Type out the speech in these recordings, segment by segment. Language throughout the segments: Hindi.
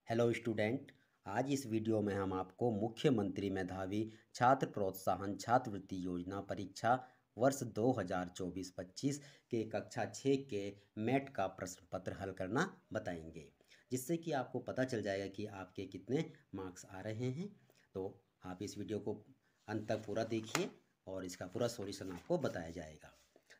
Hello student. आज इस वीडियो में हम आपको मुख्यमंत्री मेधावी छात्र प्रोत्साहन छात्रवृत्ति योजना परीक्षा वर्ष 2024-25 के कक्षा 6 के मैट का प्रश्न पत्र हल करना बताएंगे, जिससे कि आपको पता चल जाएगा कि आपके कितने मार्क्स आ रहे हैं। तो आप इस वीडियो को अंत तक पूरा देखिए और इसका पूरा सॉल्यूशन आपको बताया जाएगा।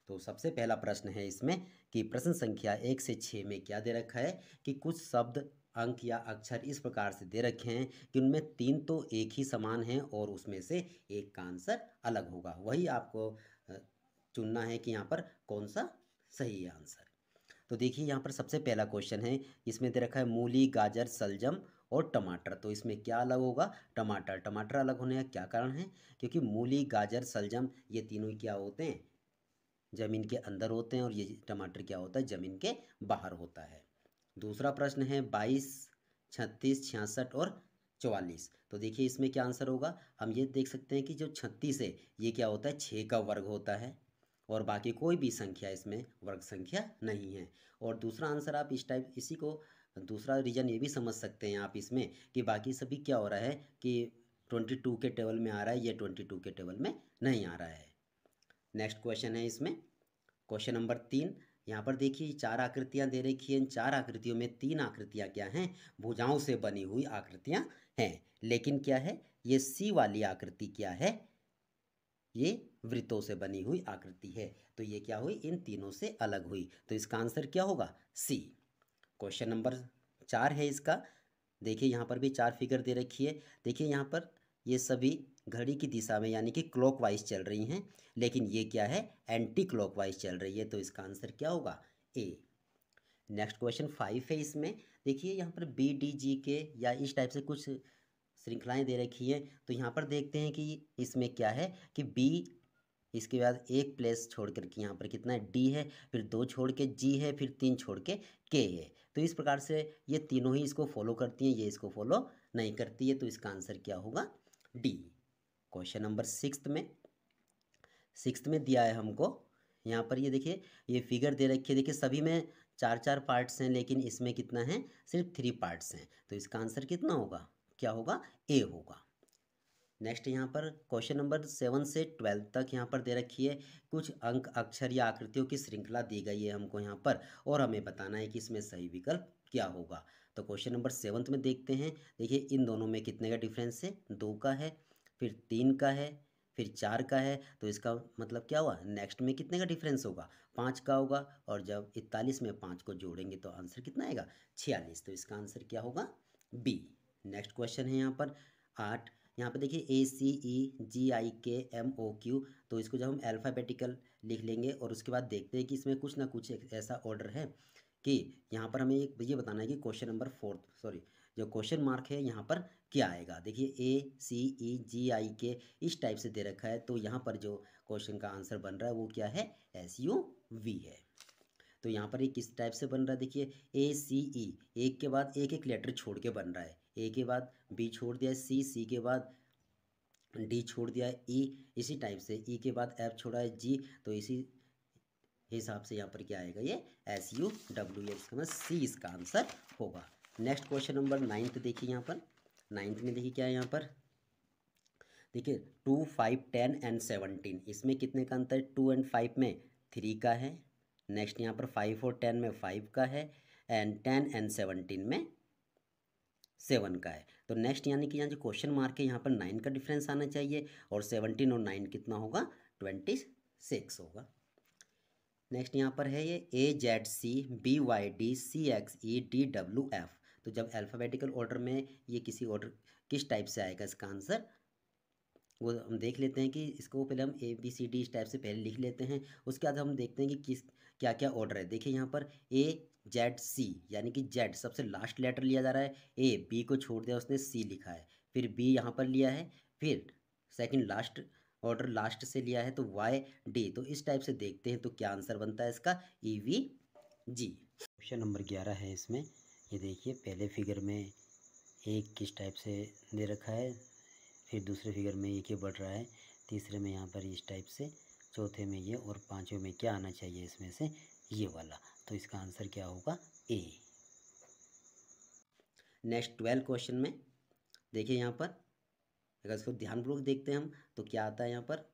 तो सबसे पहला प्रश्न है इसमें कि प्रश्न संख्या 1 से 6 में क्या दे रखा है कि कुछ शब्द, अंक या अक्षर इस प्रकार से दे रखे हैं कि उनमें 3 तो एक ही समान हैं और उसमें से एक का आंसर अलग होगा। वही आपको चुनना है कि यहाँ पर कौन सा सही है आंसर। तो देखिए यहाँ पर सबसे पहला क्वेश्चन है, इसमें दे रखा है मूली, गाजर, सलजम और टमाटर। तो इसमें क्या अलग होगा? टमाटर। टमाटर अलग होने का क्या कारण है? क्योंकि मूली, गाजर, सलजम ये तीनों क्या होते हैं? ज़मीन के अंदर होते हैं और ये टमाटर क्या होता है? ज़मीन के बाहर होता है। दूसरा प्रश्न है 22, 36, 66 और 44। तो देखिए इसमें क्या आंसर होगा? हम ये देख सकते हैं कि जो 36 है ये क्या होता है? 6 का वर्ग होता है और बाकी कोई भी संख्या इसमें वर्ग संख्या नहीं है। और दूसरा आंसर आप इस टाइप इसी को दूसरा रीजन ये भी समझ सकते हैं आप इसमें कि बाकी सभी क्या हो रहा है कि 22 के टेबल में आ रहा है, ये 22 के टेबल में नहीं आ रहा है। नेक्स्ट क्वेश्चन है इसमें क्वेश्चन नंबर 3। यहाँ पर देखिए 4 आकृतियाँ दे रखी हैं। इन 4 आकृतियों में 3 आकृतियाँ क्या हैं? भुजाओं से बनी हुई आकृतियाँ हैं। लेकिन क्या है, ये सी वाली आकृति क्या है? ये वृत्तों से बनी हुई आकृति है। तो ये क्या हुई? इन तीनों से अलग हुई। तो इसका आंसर क्या होगा? सी। क्वेश्चन नंबर 4 है इसका। देखिए यहाँ पर भी 4 फिगर दे रखी है। देखिए यहाँ पर ये सभी घड़ी की दिशा में यानी कि क्लॉकवाइज चल रही हैं, लेकिन ये क्या है? एंटी क्लॉकवाइज चल रही है। तो इसका आंसर क्या होगा? ए। नेक्स्ट क्वेश्चन 5 है इसमें। देखिए यहाँ पर बी डी जी के या इस टाइप से कुछ श्रृंखलाएं दे रखी है। तो यहाँ पर देखते हैं कि इसमें क्या है कि बी, इसके बाद एक प्लेस छोड़ कर के यहाँ पर कितना है? डी है, फिर 2 छोड़ के जी है, फिर 3 छोड़ के के है। तो इस प्रकार से ये तीनों ही इसको फॉलो करती हैं, ये इसको फॉलो नहीं करती है। तो इसका आंसर क्या होगा? डी। क्वेश्चन नंबर 6 में दिया है हमको। यहाँ पर ये देखिए ये फिगर दे रखी है। देखिए सभी में 4-4 पार्ट्स हैं, लेकिन इसमें कितना है? सिर्फ 3 पार्ट्स हैं। तो इसका आंसर कितना होगा? क्या होगा? ए होगा। नेक्स्ट यहाँ पर क्वेश्चन नंबर 7 से 12 तक यहाँ पर दे रखी है। कुछ अंक, अक्षर या आकृतियों की श्रृंखला दी गई है हमको यहाँ पर और हमें बताना है कि इसमें सही विकल्प क्या होगा। तो क्वेश्चन नंबर 7 में देखते हैं। देखिए इन दोनों में कितने का डिफरेंस है? 2 का है, फिर 3 का है, फिर 4 का है। तो इसका मतलब क्या हुआ? नेक्स्ट में कितने का डिफरेंस होगा? 5 का होगा। और जब 41 में 5 को जोड़ेंगे तो आंसर कितना आएगा? 46। तो इसका आंसर क्या होगा? बी। नेक्स्ट क्वेश्चन है यहाँ पर 8। यहाँ पे देखिए ACEGIKMOQ। तो इसको जब हम अल्फ़ाबेटिकल लिख लेंगे और उसके बाद देखते हैं कि इसमें कुछ ना कुछ एक ऐसा ऑर्डर है कि यहाँ पर हमें एक ये बताना है कि क्वेश्चन नंबर 4 सॉरी जो क्वेश्चन मार्क है यहाँ पर क्या आएगा। देखिए ACEGIK इस टाइप से दे रखा है। तो यहाँ पर जो क्वेश्चन का आंसर बन रहा है वो क्या है? SUV है। तो यहाँ पर ये किस टाइप से बन रहा है? देखिए ACE, एक के बाद एक एक लेटर छोड़ के बन रहा है। ए के बाद बी छोड़ दिया है, सी के बाद डी छोड़ दिया है, ई इसी टाइप से ई के बाद एफ छोड़ा है, जी। तो इसी हिसाब से यहाँ पर क्या आएगा? ये SUW। इसका मतलब सी इसका आंसर होगा। नेक्स्ट क्वेश्चन नंबर 9 देखिए यहाँ पर। 9 में देखिए क्या है यहाँ पर? देखिए 2, 5, 10 एंड 17 इसमें कितने का अंतर है? 2 एंड 5 में 3 का है। नेक्स्ट यहाँ पर 5 और 10 में 5 का है एंड 10 एंड 17 में 7 का है। तो नेक्स्ट यानी कि यहाँ जो क्वेश्चन मार्क है यहाँ पर 9 का डिफरेंस आना चाहिए और 17 और 9 कितना होगा? 26 होगा। नेक्स्ट यहाँ पर है ये AZCBYDCXEDWF। तो जब अल्फ़ाबेटिकल ऑर्डर में ये किसी ऑर्डर किस टाइप से आएगा इसका आंसर, वो हम देख लेते हैं कि इसको पहले हम ABCD इस टाइप से पहले लिख लेते हैं। उसके बाद हम देखते हैं कि किस क्या क्या ऑर्डर है। देखिए यहाँ पर AZC यानी कि जेड सबसे लास्ट लेटर लिया जा रहा है। ए बी को छोड़ दिया उसने, सी लिखा है, फिर बी यहाँ पर लिया है, फिर सेकंड लास्ट ऑर्डर लास्ट से लिया है तो YD। तो इस टाइप से देखते हैं तो क्या आंसर बनता है इसका? EVG। क्वेश्चन नंबर 11 है इसमें। ये देखिए पहले फिगर में एक किस टाइप से दे रखा है, फिर दूसरे फिगर में एक ही बढ़ रहा है, तीसरे में यहाँ पर इस टाइप से, चौथे में ये और पांचवें में क्या आना चाहिए इसमें से? ये वाला। तो इसका आंसर क्या होगा? ए। नेक्स्ट 12 क्वेश्चन में देखिए यहाँ पर, अगर इसको ध्यानपूर्वक देखते हैं हम तो क्या आता है यहाँ पर।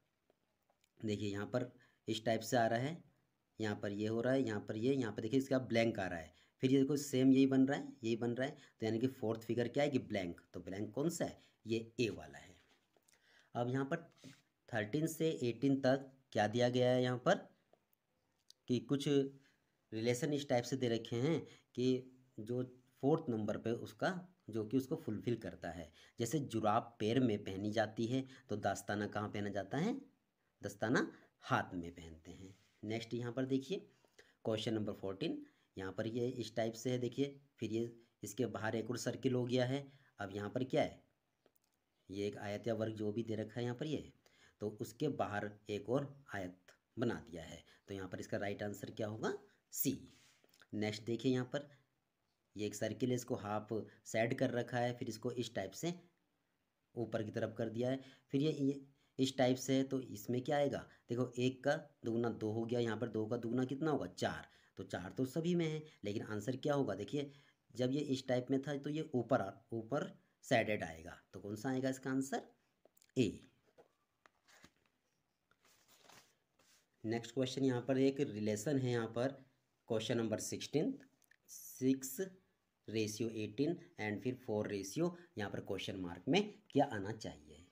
देखिए यहाँ पर इस टाइप से आ रहा है, यहाँ पर ये हो रहा है, यहाँ पर ये, यहाँ पर देखिए इसका ब्लैंक आ रहा है, फिर ये देखो सेम यही बन रहा है, यही बन रहा है। तो यानी कि फोर्थ फिगर क्या है कि ब्लैंक, तो ब्लैंक कौन सा है, ये ए वाला है। अब यहाँ पर 13 से 18 तक क्या दिया गया है यहाँ पर कि कुछ रिलेशन इस टाइप से दे रखे हैं कि जो फोर्थ नंबर पे उसका जो कि उसको फुलफिल करता है। जैसे जुराब पैर में पहनी जाती है तो दस्ताना कहाँ पहना जाता है, दस्ताना हाथ में पहनते हैं। नेक्स्ट यहाँ पर देखिए क्वेश्चन नंबर 14, यहाँ पर ये इस टाइप से है देखिए, फिर ये इसके बाहर एक और सर्किल हो गया है। अब यहाँ पर क्या है, ये एक आयत या वर्ग जो भी दे रखा है यहाँ पर ये, तो उसके बाहर एक और आयत बना दिया है। तो यहाँ पर इसका राइट आंसर क्या होगा, सी। नेक्स्ट देखिए यहाँ पर ये एक सर्किल है, इसको हाफ साइड कर रखा है, फिर इसको इस टाइप से ऊपर की तरफ कर दिया है। फिर ये इस टाइप से है, तो इसमें क्या आएगा, देखो एक का दुगुना दो हो गया, यहाँ पर दो का दुगुना कितना होगा, चार। तो चार तो सभी में है, लेकिन आंसर क्या होगा, देखिए जब ये इस टाइप में था तो ये ऊपर ऊपर साइडेड आएगा, तो कौन सा आएगा इसका आंसर, ए। नेक्स्ट क्वेश्चन यहाँ पर एक रिलेशन है, यहाँ पर क्वेश्चन नंबर 16, 6:18 एंड फिर 4 यहाँ पर क्वेश्चन मार्क में क्या आना चाहिए।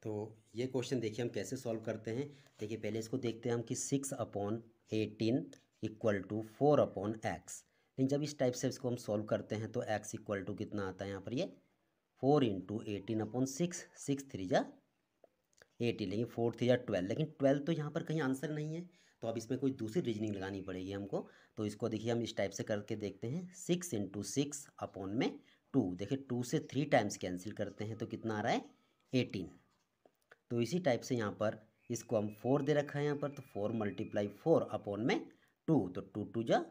तो ये क्वेश्चन देखिए हम कैसे सॉल्व करते हैं। देखिए पहले इसको देखते हैं हम कि 6/18 इक्वल टू 4/x। लेकिन जब इस टाइप से इसको हम सॉल्व करते हैं तो x इक्वल टू कितना आता है यहाँ पर, ये 4 × 18/6, 6 3 जा 18, लेकिन 4 3 जा 12, लेकिन 12 तो यहाँ पर कहीं आंसर नहीं है, तो अब इसमें कोई दूसरी रीजनिंग लगानी पड़ेगी हमको। तो इसको देखिए हम इस टाइप से करके देखते हैं, 6 × 6/2। देखिए 2 से 3 टाइम्स कैंसिल करते हैं तो कितना आ रहा है, 18। तो इसी टाइप से यहाँ पर इसको हम 4 दे रखा है यहाँ पर, तो 4 × 4/2, तो 2 2 जा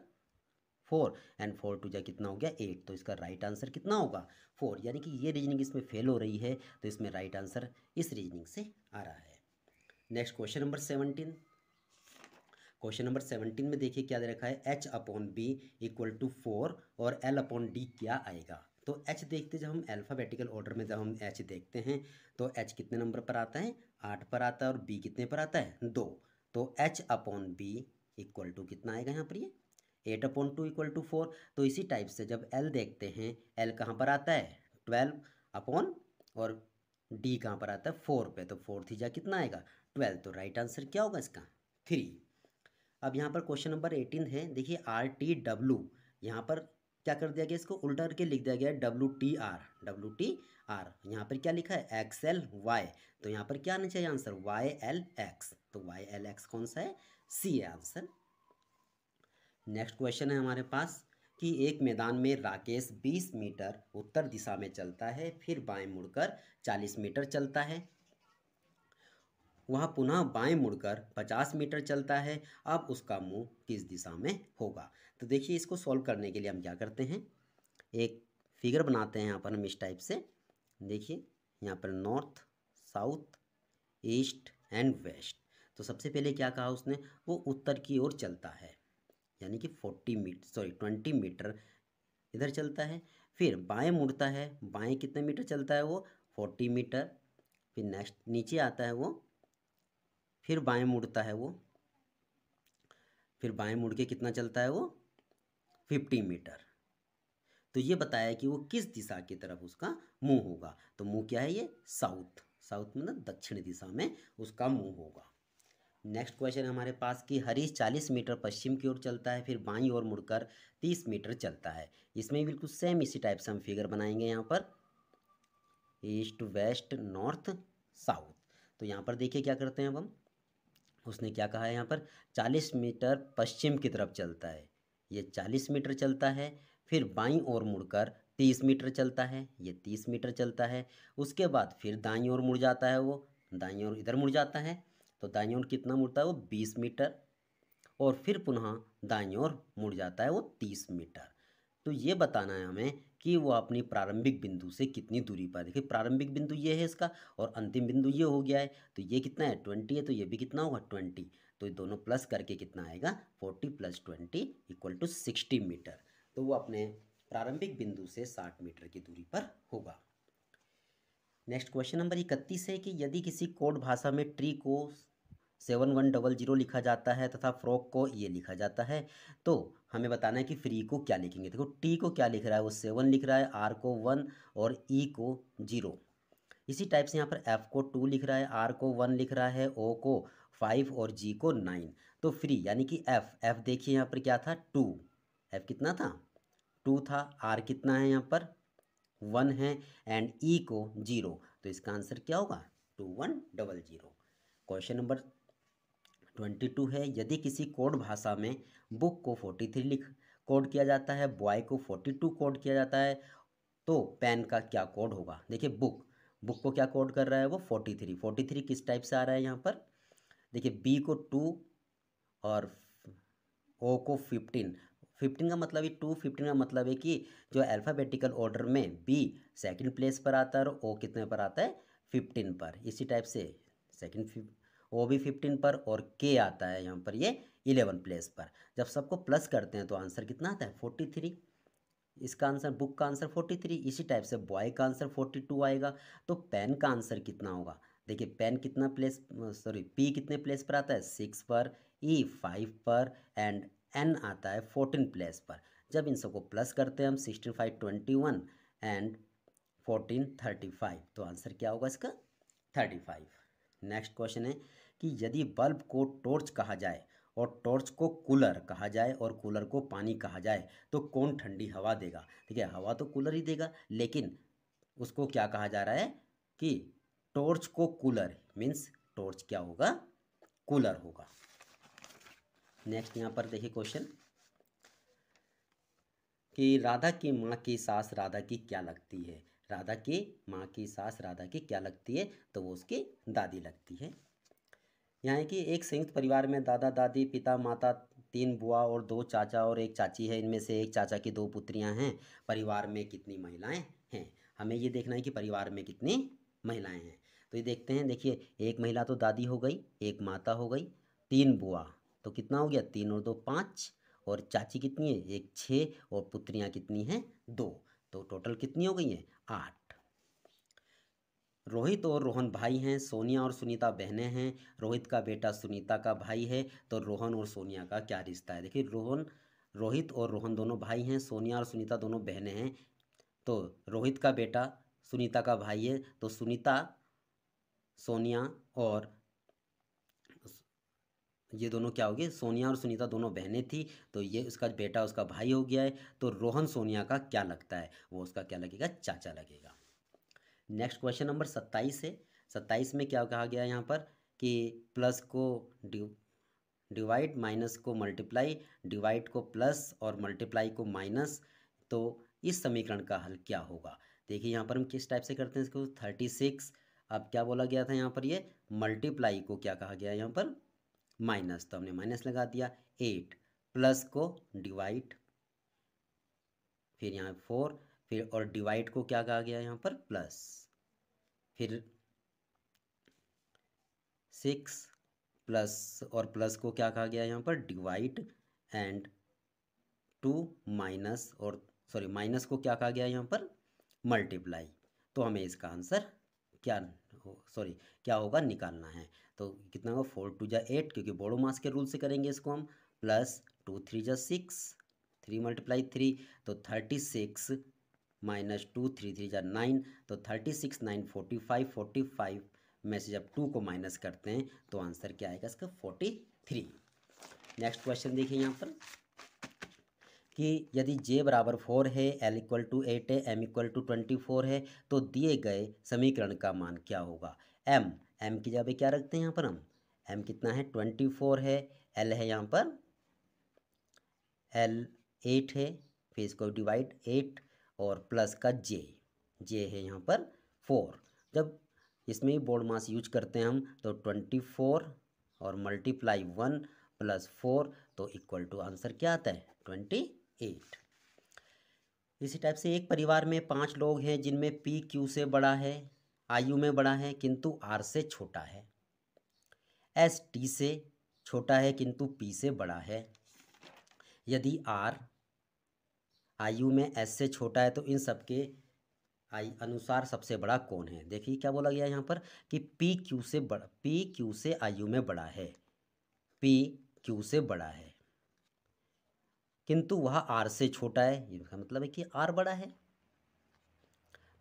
4 एंड 4 2 जा कितना हो गया 8। तो इसका राइट आंसर कितना होगा, 4। यानी कि ये रीजनिंग इसमें फेल हो रही है, तो इसमें राइट आंसर इस रीजनिंग से आ रहा है। Next question number 17। Question number 17 में देखिए क्या दे रखा है, h/b इक्वल टू 4 और l/d क्या आएगा। तो h देखते जब हम अल्फ़ाबेटिकल ऑर्डर में जब हम h देखते हैं तो h कितने नंबर पर आता है, 8 पर आता है, और b कितने पर आता है, 2। तो h/b इक्वल टू कितना आएगा यहाँ पर, ये 8/2 इक्वल टू 4। तो इसी टाइप से जब l देखते हैं, l कहाँ पर आता है, 12 और d कहाँ पर आता है, 4 पे, तो 4 3 जा कितना आएगा, 12। तो राइट आंसर क्या होगा इसका, 3। अब यहाँ पर क्वेश्चन नंबर 18 है, देखिए RTW, यहाँ पर क्या कर दिया गया, इसको उल्टा करके लिख दिया गया है WTR। यहाँ पर क्या लिखा है, XLY, तो यहाँ पर क्या आना चाहिए आंसर, YLX। तो YLX कौन सा है, सी है आंसर। नेक्स्ट क्वेश्चन है हमारे पास कि एक मैदान में राकेश 20 मीटर उत्तर दिशा में चलता है, फिर बाएं मुड़कर 40 मीटर चलता है, वह पुनः बाएं मुड़कर 50 मीटर चलता है। अब उसका मुंह किस दिशा में होगा। तो देखिए इसको सॉल्व करने के लिए हम क्या करते हैं, एक फिगर बनाते हैं यहाँ पर हम इस टाइप से। देखिए यहाँ पर north, south, east and west. तो सबसे पहले क्या कहा उसने, वो उत्तर की ओर चलता है, यानी कि 20 मीटर इधर चलता है। फिर बाएं मुड़ता है, बाएं कितने मीटर चलता है वो, 40 मीटर। फिर नेक्स्ट नीचे आता है वो, फिर बाएं मुड़ता है वो, फिर बाएं मुड़ के कितना चलता है वो, 50 मीटर। तो ये बताया कि वो किस दिशा की तरफ उसका मुंह होगा। तो मुंह क्या है ये, साउथ। साउथ मतलब दक्षिण दिशा में उसका मुंह होगा। नेक्स्ट क्वेश्चन हमारे पास कि हरीश 40 मीटर पश्चिम की ओर चलता है, फिर बाईं ओर मुड़कर 30 मीटर चलता है। इसमें बिल्कुल सेम इसी टाइप से हम फिगर बनाएंगे यहाँ पर, ईस्ट वेस्ट नॉर्थ साउथ। तो यहाँ पर देखिए क्या करते हैं अब हम, उसने क्या कहा है यहाँ पर, 40 मीटर पश्चिम की तरफ चलता है, ये 40 मीटर चलता है। फिर बाईं ओर मुड़कर 30 मीटर चलता है, ये 30 मीटर चलता है। उसके बाद फिर दाईं ओर मुड़ जाता है वो, दाईं ओर इधर मुड़ जाता है, तो दाईं ओर कितना मुड़ता है वो, 20 मीटर। और फिर पुनः दाईं ओर मुड़ जाता है वो 30 मीटर। तो ये बताना है हमें कि वो अपनी प्रारंभिक बिंदु से कितनी दूरी पर। देखिए प्रारंभिक बिंदु ये है इसका, और अंतिम बिंदु ये हो गया है, तो ये कितना है 20 है, तो ये भी कितना होगा 20। तो ये दोनों प्लस करके कितना आएगा, 40 + 20 = 60 मीटर। तो वो अपने प्रारंभिक बिंदु से 60 मीटर की दूरी पर होगा। नेक्स्ट क्वेश्चन नंबर 31 है कि यदि किसी कोड भाषा में ट्री को 7100 लिखा जाता है तथा फ्रॉक को ये लिखा जाता है, तो हमें बताना है कि फ्री को क्या लिखेंगे। देखो टी को क्या लिख रहा है, वो 7 लिख रहा है, आर को 1 और ई को 0। इसी टाइप से यहाँ पर एफ को 2 लिख रहा है, आर को 1 लिख रहा है, ओ को 5 और जी को 9। तो फ्री यानी कि एफ देखिए यहाँ पर क्या था 2, एफ कितना था 2 था, आर कितना है यहाँ पर 1 है एंड ई को 0। तो इसका आंसर क्या होगा 2100। क्वेश्चन नंबर 22 है यदि किसी कोड भाषा में बुक को 43 लिख कोड किया जाता है, बॉय को 42 कोड किया जाता है, तो पेन का क्या कोड होगा। देखिए बुक को क्या कोड कर रहा है वो 43 किस टाइप से आ रहा है यहाँ पर। देखिए बी को 2 और ओ को 15 का मतलब है 2, 15 का मतलब है कि जो अल्फ़ाबेटिकल ऑर्डर में बी सेकंड प्लेस पर आता है और ओ कितने पर आता है 15 पर। इसी टाइप से सेकंड ओ भी 15 पर और के आता है यहाँ पर ये 11 प्लेस पर। जब सबको प्लस करते हैं तो आंसर कितना आता है 43। इसका आंसर बुक का आंसर 43। इसी टाइप से बॉय का आंसर 42 आएगा। तो पेन का आंसर कितना होगा। देखिए पेन कितना प्लेस पी कितने प्लेस पर आता है 6 पर, ई 5 पर एंड एन आता है 14 प्लेस पर। जब इन सबको प्लस करते हैं हम 65 21 एंड 14 35, तो आंसर क्या होगा इसका 35। नेक्स्ट क्वेश्चन है कि यदि बल्ब को टॉर्च कहा जाए और टॉर्च को कूलर कहा जाए और कूलर को पानी कहा जाए, तो कौन ठंडी हवा देगा। ठीक है हवा तो कूलर ही देगा, लेकिन उसको क्या कहा जा रहा है कि टॉर्च को कूलर मीन्स टॉर्च क्या होगा कूलर होगा। नेक्स्ट यहाँ पर देखिए क्वेश्चन कि राधा की माँ की सास राधा की क्या लगती है। राधा की माँ की सास राधा की क्या लगती है, तो वो उसकी दादी लगती है। यहाँ है कि एक संयुक्त परिवार में दादा दादी पिता माता 3 बुआ और 2 चाचा और 1 चाची है। इनमें से एक चाचा की 2 पुत्रियां हैं। परिवार में कितनी महिलाएं हैं। हमें ये देखना है कि परिवार में कितनी महिलाएं हैं। तो ये देखते हैं। देखिए एक महिला तो दादी हो गई, एक माता हो गई, 3 बुआ तो कितना हो गया 3 और 2 5, और चाची कितनी है 1 6 और पुत्रियां कितनी हैं 2। तो टोटल कितनी हो गई हैं 8। रोहित और रोहन भाई हैं, सोनिया और सुनीता बहनें हैं। रोहित का बेटा सुनीता का भाई है, तो रोहन और सोनिया का क्या रिश्ता है। देखिए रोहित और रोहन दोनों भाई हैं, सोनिया और सुनीता दोनों बहनें हैं। तो रोहित का बेटा सुनीता का भाई है, तो सुनीता सोनिया और ये दोनों क्या हो गए सोनिया और सुनीता दोनों बहनें थी, तो ये उसका बेटा उसका भाई हो गया है। तो रोहन सोनिया का क्या लगता है, वो उसका क्या लगेगा चाचा लगेगा। नेक्स्ट क्वेश्चन नंबर 27 है। 27 में क्या कहा गया है यहाँ पर कि प्लस को डिवाइड, माइनस को मल्टीप्लाई, डिवाइड को प्लस और मल्टीप्लाई को माइनस। तो इस समीकरण का हल क्या होगा। देखिए यहाँ पर हम किस टाइप से करते हैं इसको 36। अब क्या बोला गया था यहाँ पर ये मल्टीप्लाई को क्या कहा गया है यहाँ पर माइनस, तो हमने माइनस लगा दिया। 8 प्लस को डिवाइड, फिर यहाँ 4, फिर और डिवाइड को क्या कहा गया यहाँ पर प्लस, फिर 6 प्लस और प्लस को क्या कहा गया यहाँ पर डिवाइड एंड 2 माइनस और माइनस को क्या कहा गया यहाँ पर मल्टीप्लाई। तो हमें इसका आंसर क्या क्या होगा निकालना है। तो कितना होगा 4 2 जा 8, क्योंकि बड़ो मास के रूल से करेंगे इसको हम, प्लस 2 3 जा 6, 3 मल्टीप्लाई 3, तो 36 माइनस 2 3 3 जा 9, तो 36 9 45, 45 में से जब 2 को माइनस करते हैं तो आंसर क्या आएगा इसका 43। नेक्स्ट क्वेश्चन देखिए यहाँ पर कि यदि j बराबर 4 है, l इक्वल टू 8 है, m इक्वल टू 24 है, तो दिए गए समीकरण का मान क्या होगा। m की जगह क्या रखते हैं यहाँ पर हम, m कितना है 24 है, l है यहाँ पर l 8 है, फिर इसको डिवाइड 8 और प्लस का j है यहाँ पर 4। जब इसमें ही बोर्ड मास यूज करते हैं हम, तो 24 और मल्टीप्लाई 1 प्लस 4, तो इक्वल टू आंसर क्या आता है 28। इसी टाइप से एक परिवार में 5 लोग हैं जिनमें P Q से बड़ा है, आयु में बड़ा है किंतु R से छोटा है, S T से छोटा है किंतु P से बड़ा है। यदि R आयु में एस से छोटा है, तो इन सबके अनुसार सबसे बड़ा कौन है। देखिए क्या बोला गया यहाँ पर कि पी क्यू से आयु में बड़ा है, पी क्यू से बड़ा है, किंतु वह आर से छोटा है। इसका मतलब है कि आर बड़ा है।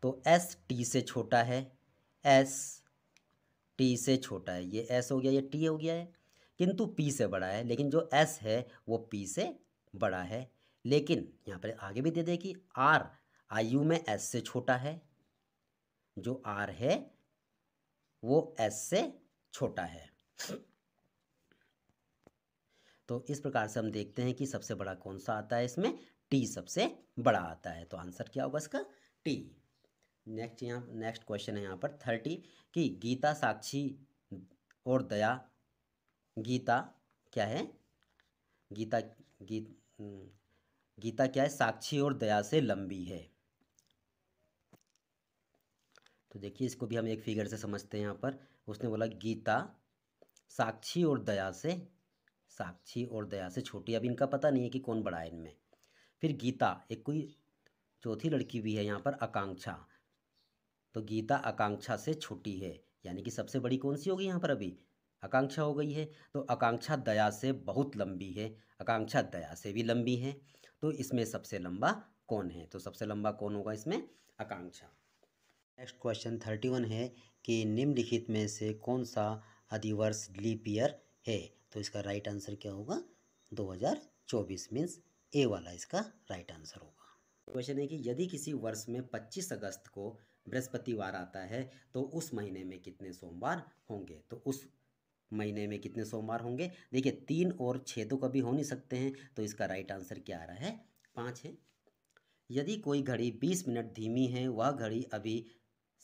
तो एस टी से छोटा है, एस टी से छोटा है, ये एस हो गया, ये टी हो गया है, किंतु पी से बड़ा है। लेकिन जो एस है वो पी से बड़ा है। लेकिन यहाँ पर आगे भी दे दे कि आर आयु में एस से छोटा है, जो आर है वो एस से छोटा है। तो इस प्रकार से हम देखते हैं कि सबसे बड़ा कौन सा आता है, इसमें टी सबसे बड़ा आता है। तो आंसर क्या होगा इसका, टी। नेक्स्ट क्वेश्चन है यहाँ पर 30 कि गीता साक्षी और दया, गीता क्या है, गीता गीता क्या है, साक्षी और दया से लंबी है। तो देखिए इसको भी हम एक फिगर से समझते हैं। यहाँ पर उसने बोला गीता साक्षी और दया से छोटी। अब इनका पता नहीं है कि कौन बड़ा है इनमें। फिर गीता, एक कोई चौथी लड़की भी है यहाँ पर, आकांक्षा। तो गीता आकांक्षा से छोटी है, यानी कि सबसे बड़ी कौन सी होगी यहाँ पर, अभी आकांक्षा हो गई है। तो आकांक्षा दया से बहुत लंबी है, आकांक्षा दया से भी लंबी है। तो इसमें सबसे लंबा कौन है, तो सबसे लंबा कौन होगा इसमें, आकांक्षा। नेक्स्ट क्वेश्चन 31 है कि निम्नलिखित में से कौन सा अधिवर्ष लीप ईयर है। तो इसका राइट आंसर क्या होगा, 2024 मीन्स ए वाला इसका राइट आंसर होगा। क्वेश्चन है कि यदि किसी वर्ष में 25 अगस्त को बृहस्पतिवार आता है तो उस महीने में कितने सोमवार होंगे। तो उस महीने में कितने सोमवार होंगे। देखिए 3 और 6 तो कभी हो नहीं सकते हैं, तो इसका राइट आंसर क्या आ रहा है, 5 है। यदि कोई घड़ी 20 मिनट धीमी है, वह घड़ी अभी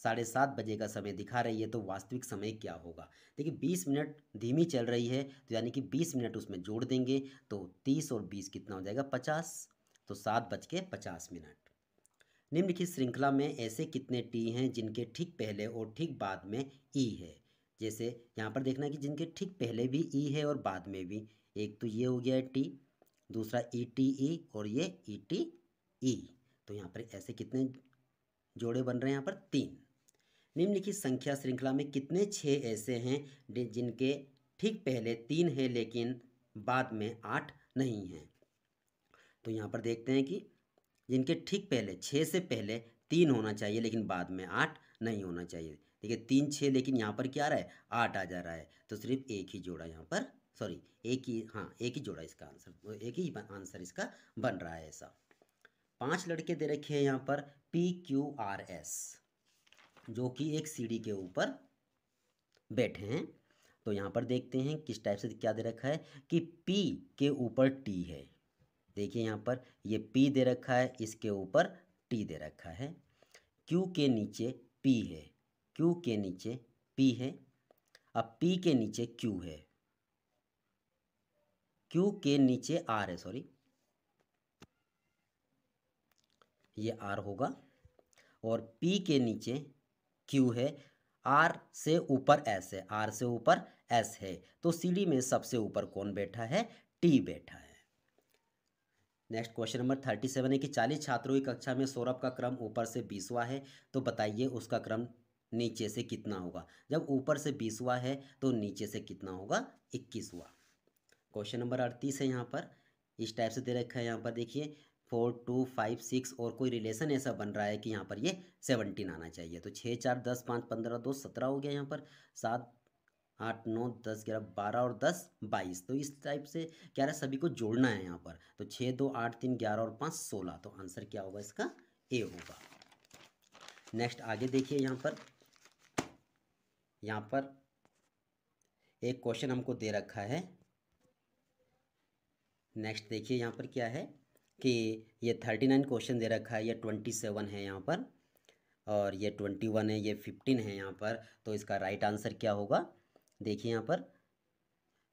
7:30 बजे का समय दिखा रही है, तो वास्तविक समय क्या होगा। देखिए 20 मिनट धीमी चल रही है, तो यानी कि 20 मिनट उसमें जोड़ देंगे तो 30 और 20 कितना हो जाएगा, 50। तो 7:50। निम्नलिखित श्रृंखला में ऐसे कितने टी हैं जिनके ठीक पहले और ठीक बाद में ई है। जैसे यहाँ पर देखना कि जिनके ठीक पहले भी ई है और बाद में भी। एक तो ये हो गया है टी, दूसरा ई टी ई और ये ई टी ई। तो यहाँ पर ऐसे कितने जोड़े बन रहे हैं, यहाँ पर 3। निम्नलिखित संख्या श्रृंखला में कितने 6 ऐसे हैं जिनके ठीक पहले 3 है लेकिन बाद में 8 नहीं हैं। तो यहाँ पर देखते हैं कि जिनके ठीक पहले 6 से पहले 3 होना चाहिए लेकिन बाद में 8 नहीं होना चाहिए। देखिए 3 6, लेकिन यहाँ पर क्या आ रहा है, 8 आ जा रहा है। तो सिर्फ एक ही जोड़ा यहाँ पर, सॉरी एक ही जोड़ा इसका आंसर, एक ही आंसर इसका बन रहा है ऐसा। 5 लड़के दे रखे हैं यहाँ पर PQRS, जो कि एक सीढ़ी के ऊपर बैठे हैं। तो यहाँ पर देखते हैं किस टाइप से क्या दे रखा है कि P के ऊपर T है। देखिए यहाँ पर ये P दे रखा है, इसके ऊपर T दे रखा है। Q के नीचे P है, Q के नीचे P है। अब P के नीचे Q है, Q के नीचे R है, सॉरी ये R होगा। और P के नीचे Q है, R से ऊपर S है, R से ऊपर S है। तो सीढ़ी में सबसे ऊपर कौन बैठा है, T बैठा है। नेक्स्ट क्वेश्चन नंबर 37 है कि 40 छात्रों की कक्षा में सौरभ का क्रम ऊपर से 20वां है, तो बताइए उसका क्रम नीचे से कितना होगा। जब ऊपर से 20वां है तो नीचे से कितना होगा, 21वां। क्वेश्चन नंबर 38 है यहाँ पर, इस टाइप से दे रखा है। यहाँ पर देखिए 4 2 5 6 और कोई रिलेशन ऐसा बन रहा है कि यहाँ पर ये 17 आना चाहिए। तो 6 4 10 5 15 2 17 हो गया। यहाँ पर 7 8 9 10 11 12 और 10 22। तो इस टाइप से क्या है, सभी को जोड़ना है यहाँ पर। तो 6 2 8 3 11 और 5 16। तो आंसर क्या होगा इसका, ए होगा। नेक्स्ट आगे देखिए यहाँ पर एक क्वेश्चन हमको दे रखा है। नेक्स्ट देखिए यहाँ पर क्या है कि ये 39 क्वेश्चन दे रखा है, ये 27 है यहाँ पर, और ये 21 है, ये 15 है यहाँ पर। तो इसका राइट आंसर क्या होगा, देखिए यहाँ पर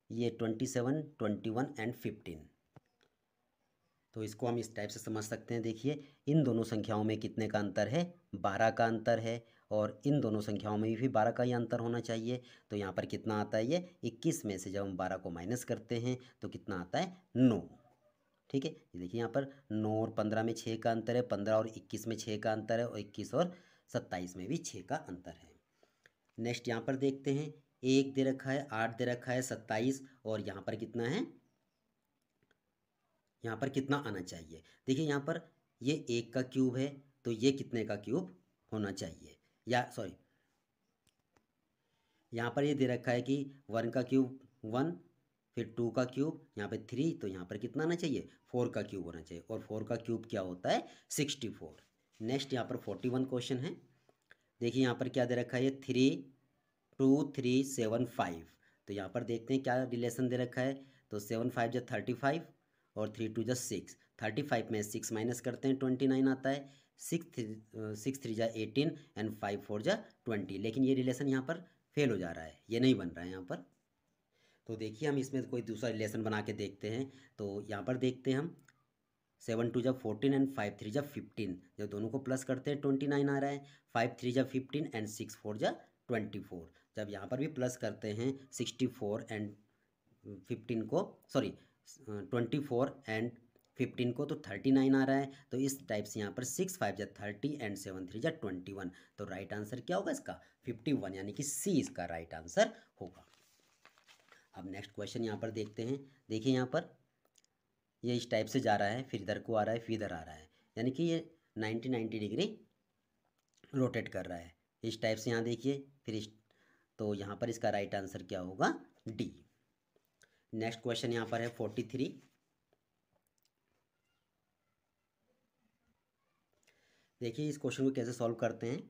ये 27 21 एंड 15। तो इसको हम इस टाइप से समझ सकते हैं। देखिए इन दोनों संख्याओं में कितने का अंतर है, 12 का अंतर है, और इन दोनों संख्याओं में भी 12 का ही अंतर होना चाहिए। तो यहाँ पर कितना आता है, ये 21 में से जब हम 12 को माइनस करते हैं तो कितना आता है, 9। ठीक है, ये देखिए यहाँ पर 9 और 15 में 6 का अंतर है, 15 और 21 में 6 का अंतर है, और 21 और 27 में भी 6 का अंतर है। नेक्स्ट यहाँ पर देखते हैं, 1 दे रखा है, 8 दे रखा है, 27, और यहाँ पर कितना है, यहाँ पर कितना आना चाहिए। देखिए यहाँ पर ये 1 का क्यूब है, तो ये कितने का क्यूब होना चाहिए, या सॉरी यहाँ पर ये दे रखा है कि 1 का क्यूब 1, फिर 2 का क्यूब, यहाँ पे 3, तो यहाँ पर कितना आना चाहिए, 4 का क्यूब होना चाहिए, और 4 का क्यूब क्या होता है, 64। नेक्स्ट यहाँ पर 41 क्वेश्चन है। देखिए यहाँ पर क्या दे रखा है, ये 3 2 3 7 5, तो यहाँ पर देखते हैं क्या रिलेशन दे रखा है। तो 7 5 जा 35, और 3 2 जा 6, 35 में 6 माइनस करते हैं 29 आता है, 6 3 जा 18, एंड 5 4 जा 20। लेकिन ये रिलेशन यहाँ पर फेल हो जा रहा है, ये नहीं बन रहा है यहाँ पर। तो देखिए हम इसमें कोई दूसरा रिलेशन बना के देखते हैं। तो यहाँ पर देखते हैं हम, 7 2 जा 14 एंड 5 3 जा 15, जब दोनों को प्लस करते हैं 29 आ रहा है, 5 3 जा 15 एंड 6 4 जा 24। जब यहाँ पर भी प्लस करते हैं 64 एंड 15 को, सॉरी 24 एंड 15 को, तो 39 आ रहा है। तो इस टाइप से यहाँ पर 6 5 जा 30 एंड 7 3 जा 21, तो राइट आंसर क्या होगा इसका, 51, यानी कि सी इसका राइट आंसर होगा। अब नेक्स्ट क्वेश्चन यहाँ पर देखते हैं। देखिए यहाँ पर ये इस टाइप से जा रहा है, फिर इधर को आ रहा है, फिर इधर आ रहा है, यानी कि ये 90 डिग्री रोटेट कर रहा है इस टाइप से। यहाँ देखिए फिर इस, तो यहाँ पर इसका राइट आंसर क्या होगा, डी। नेक्स्ट क्वेश्चन यहाँ पर है 43। देखिए इस क्वेश्चन को कैसे सॉल्व करते हैं।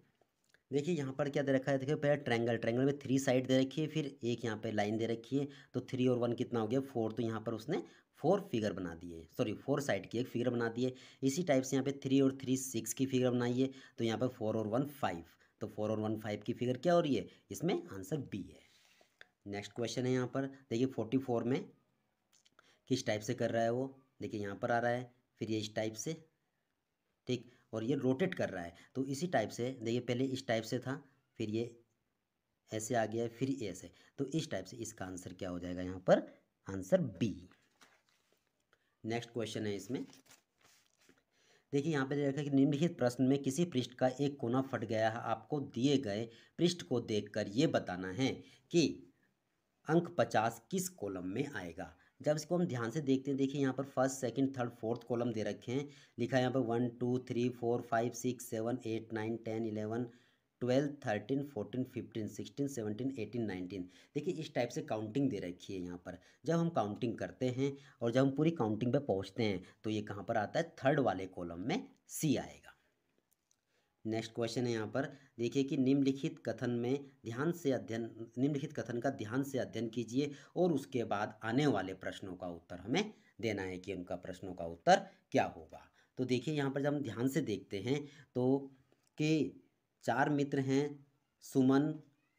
देखिए यहाँ पर क्या दे रखा है, देखिए पहले ट्रायंगल, ट्रायंगल में 3 साइड दे रखी है, फिर एक यहाँ पे लाइन दे रखी है, तो 3 और 1 कितना हो गया, 4, तो यहाँ पर उसने 4 फिगर बना दिए, सॉरी 4 साइड की एक फिगर बना दी है। इसी टाइप से यहाँ पे 3 और 3 6 की फिगर बनाई है, तो यहाँ पर 4 और 1 5, तो 4 और 1 5 की फिगर क्या हो रही है, इसमें आंसर बी है। नेक्स्ट क्वेश्चन है यहाँ पर, देखिए 44 में किस टाइप से कर रहा है वो, देखिए यहाँ पर आ रहा है, फिर ये इस टाइप से, ठीक, और ये रोटेट कर रहा है, तो इसी टाइप से देखिए पहले इस टाइप से था, फिर ये ऐसे आ गया है, फिर ऐसे, तो इस टाइप से इसका आंसर क्या हो जाएगा यहाँ पर, आंसर बी। नेक्स्ट क्वेश्चन है इसमें, देखिए यहाँ पे दे रखा है कि निम्नलिखित प्रश्न में किसी पृष्ठ का एक कोना फट गया है, आपको दिए गए पृष्ठ को देखकर ये बताना है कि अंक 50 किस कॉलम में आएगा। जब इसको हम ध्यान से देखते हैं, देखिए यहाँ पर first second third fourth column दे रखे हैं, लिखा है यहाँ पर 1 2 3 4 5 6 7 8 9 10 11 12 13 14 15 16 17 18 19। देखिए इस टाइप से काउंटिंग दे रखी है यहाँ पर। जब हम काउंटिंग करते हैं और जब हम पूरी काउंटिंग पे पहुँचते हैं, तो ये कहाँ पर आता है, थर्ड वाले कॉलम में सी आएगा। नेक्स्ट क्वेश्चन है यहाँ पर, देखिए कि निम्नलिखित कथन में ध्यान से अध्ययन, निम्नलिखित कथन का ध्यान से अध्ययन कीजिए और उसके बाद आने वाले प्रश्नों का उत्तर हमें देना है कि उनका प्रश्नों का उत्तर क्या होगा। तो देखिए यहाँ पर जब हम ध्यान से देखते हैं, तो कि 4 मित्र हैं, सुमन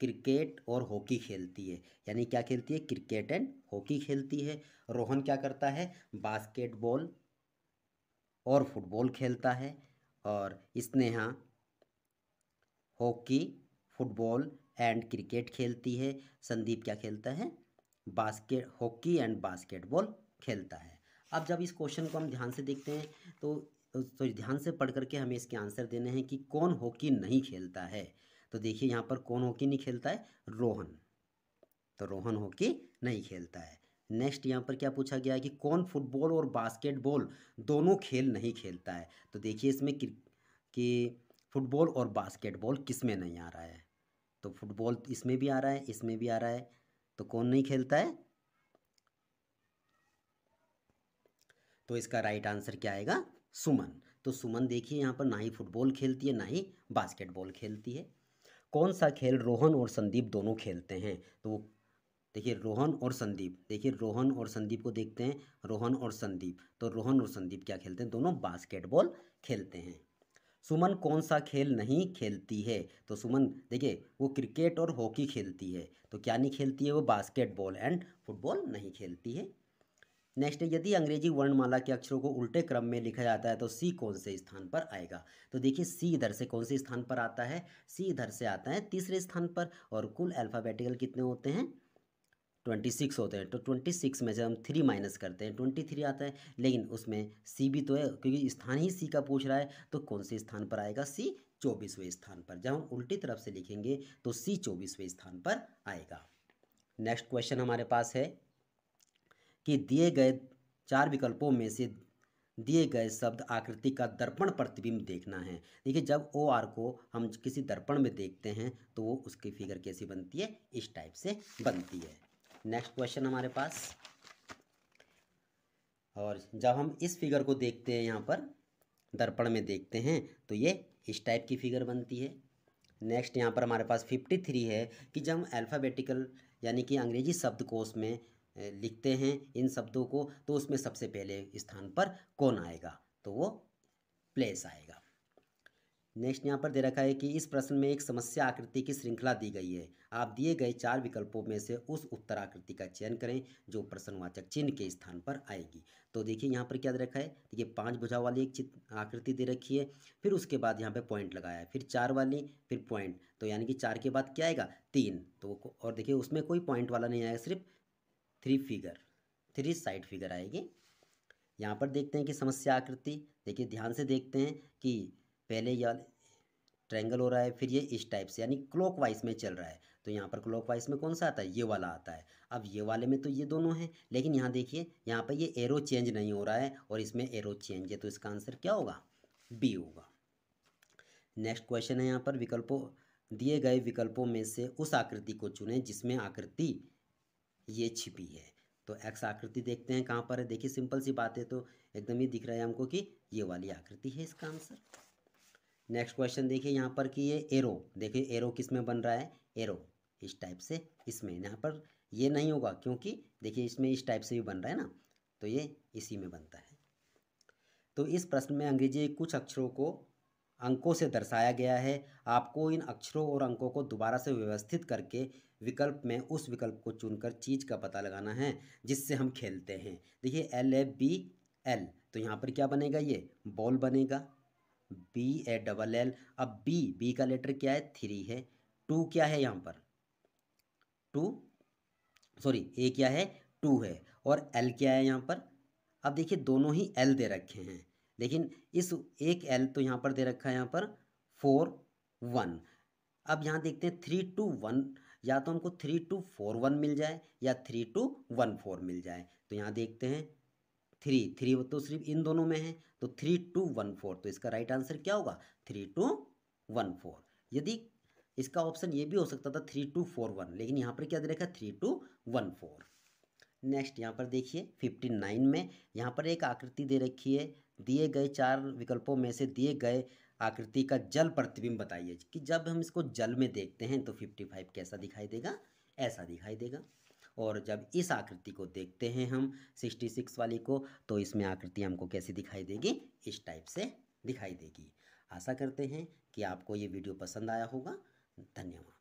क्रिकेट और हॉकी खेलती है, यानी क्या खेलती है, क्रिकेट एंड हॉकी खेलती है। रोहन क्या करता है, बास्केटबॉल और फुटबॉल खेलता है। और Sneha hockey, football and cricket खेलती है। संदीप क्या खेलता है, हॉकी एंड बास्केटबॉल खेलता है। अब जब इस क्वेश्चन को हम ध्यान से देखते हैं, तो ध्यान से पढ़ करके हमें इसके आंसर देने हैं कि कौन हॉकी नहीं खेलता है। तो देखिए यहाँ पर कौन हॉकी नहीं खेलता है, रोहन, तो रोहन हॉकी नहीं खेलता है। नेक्स्ट यहाँ पर क्या पूछा गया है कि कौन फुटबॉल और बास्केटबॉल दोनों खेल नहीं खेलता है। तो देखिए इसमें कि फुटबॉल और बास्केटबॉल किस में नहीं आ रहा है, तो फुटबॉल इसमें भी आ रहा है, इसमें भी आ रहा है, तो कौन नहीं खेलता है, तो इसका राइट आंसर क्या आएगा, सुमन। तो सुमन देखिए यहाँ पर ना ही फुटबॉल खेलती है, ना ही बास्केटबॉल खेलती है। कौन सा खेल रोहन और संदीप दोनों खेलते हैं, तो देखिए रोहन और संदीप, देखिए रोहन और संदीप को देखते हैं, रोहन और संदीप, तो रोहन और संदीप क्या खेलते हैं, दोनों बास्केटबॉल खेलते हैं। सुमन कौन सा खेल नहीं खेलती है, तो सुमन देखिए वो क्रिकेट और हॉकी खेलती है, तो क्या नहीं खेलती है, वो बास्केटबॉल एंड फुटबॉल नहीं खेलती है। नेक्स्ट है, यदि अंग्रेजी वर्णमाला के अक्षरों को उल्टे क्रम में लिखा जाता है तो सी कौन से स्थान पर आएगा। तो देखिए सी इधर से कौन से स्थान पर आता है, सी इधर से आता है तीसरे स्थान पर, और कुल अल्फ़ाबेटिकल कितने होते हैं, 26 होते हैं, तो 26 में से हम 3 माइनस करते हैं 23 आता है, लेकिन उसमें सी भी तो है, क्योंकि स्थान ही सी का पूछ रहा है, तो कौन से स्थान पर आएगा? सी 24वें स्थान पर। जब हम उल्टी तरफ से लिखेंगे तो सी 24वें स्थान पर आएगा। नेक्स्ट क्वेश्चन हमारे पास है कि दिए गए 4 विकल्पों में से दिए गए शब्द आकृति का दर्पण प्रतिबिंब देखना है। देखिए, जब ओ आर को हम किसी दर्पण में देखते हैं तो वो उसकी फिगर कैसी बनती है? इस टाइप से बनती है। नेक्स्ट क्वेश्चन हमारे पास, और जब हम इस फिगर को देखते हैं यहाँ पर दर्पण में देखते हैं तो ये इस टाइप की फिगर बनती है। नेक्स्ट यहाँ पर हमारे पास 53 है कि जब हम अल्फ़ाबेटिकल यानी कि अंग्रेजी शब्दकोश में लिखते हैं इन शब्दों को, तो उसमें सबसे पहले स्थान पर कौन आएगा? तो वो प्लेस आएगा। नेक्स्ट यहाँ पर दे रखा है कि इस प्रश्न में एक समस्या आकृति की श्रृंखला दी गई है। आप दिए गए 4 विकल्पों में से उस उत्तर आकृति का चयन करें जो प्रश्नवाचक चिन्ह के स्थान पर आएगी। तो देखिए यहाँ पर क्या दे रखा है? देखिए 5 भुजा वाली एक आकृति दे रखी है, फिर उसके बाद यहाँ पे पॉइंट लगाया है, फिर 4 वाली, फिर पॉइंट, तो यानी कि 4 के बाद क्या आएगा? 3। तो और देखिए उसमें कोई पॉइंट वाला नहीं आएगा, सिर्फ 3 साइड फिगर आएगी। यहाँ पर देखते हैं कि समस्या आकृति, देखिए ध्यान से देखते हैं कि पहले यह ट्रायंगल हो रहा है, फिर ये इस टाइप से यानी क्लॉकवाइज में चल रहा है, तो यहाँ पर क्लॉकवाइज में कौन सा आता है? ये वाला आता है। अब ये वाले में तो ये दोनों हैं, लेकिन यहाँ देखिए यहाँ पर ये एरो चेंज नहीं हो रहा है और इसमें एरो चेंज है, तो इसका आंसर क्या होगा? बी होगा। नेक्स्ट क्वेश्चन है यहाँ पर विकल्पों दिए गए विकल्पों में से उस आकृति को चुनें जिसमें आकृति ये छिपी है। तो एक्स आकृति देखते हैं कहाँ पर है। देखिए सिंपल सी बात है, तो एकदम ही दिख रहा है हमको कि ये वाली आकृति है इसका आंसर। नेक्स्ट क्वेश्चन देखिए यहाँ पर कि ये एरो, देखिए एरो किस में बन रहा है? एरो इस टाइप से इसमें, यहाँ पर ये नहीं होगा क्योंकि देखिए इसमें इस टाइप से भी बन रहा है ना, तो ये इसी में बनता है। तो इस प्रश्न में अंग्रेजी कुछ अक्षरों को अंकों से दर्शाया गया है। आपको इन अक्षरों और अंकों को दोबारा से व्यवस्थित करके विकल्प में उस विकल्प को चुनकर चीज़ का पता लगाना है जिससे हम खेलते हैं। देखिए LABL, तो यहाँ पर क्या बनेगा? ये बॉल बनेगा। BALL, अब बी का लेटर क्या है? 3 है। 2 क्या है यहाँ पर? 2, सॉरी ए क्या है? 2 है। और L क्या है यहाँ पर? अब देखिए दोनों ही L दे रखे हैं, लेकिन इस एक L तो यहाँ पर दे रखा है यहाँ पर 4 1। अब यहाँ देखते हैं 3 2 1, या तो हमको 3 2 4 1 मिल जाए या 3 2 1 4 मिल जाए। तो यहाँ देखते हैं 3 तो सिर्फ इन दोनों में है, तो 3 2 1 4, तो इसका राइट आंसर क्या होगा? 3 2 1 4। यदि इसका ऑप्शन ये भी हो सकता था 3 2 4 1, लेकिन यहाँ पर क्या दे रखा है? 3 2 1 4। नेक्स्ट यहाँ पर देखिए 59 में यहाँ पर एक आकृति दे रखी है। दिए गए 4 विकल्पों में से दिए गए आकृति का जल प्रतिबिंब बताइए कि जब हम इसको जल में देखते हैं तो 55 कैसा दिखाई देगा? ऐसा दिखाई देगा। और जब इस आकृति को देखते हैं हम 66 वाली को, तो इसमें आकृति हमको कैसी दिखाई देगी? इस टाइप से दिखाई देगी। आशा करते हैं कि आपको ये वीडियो पसंद आया होगा। धन्यवाद।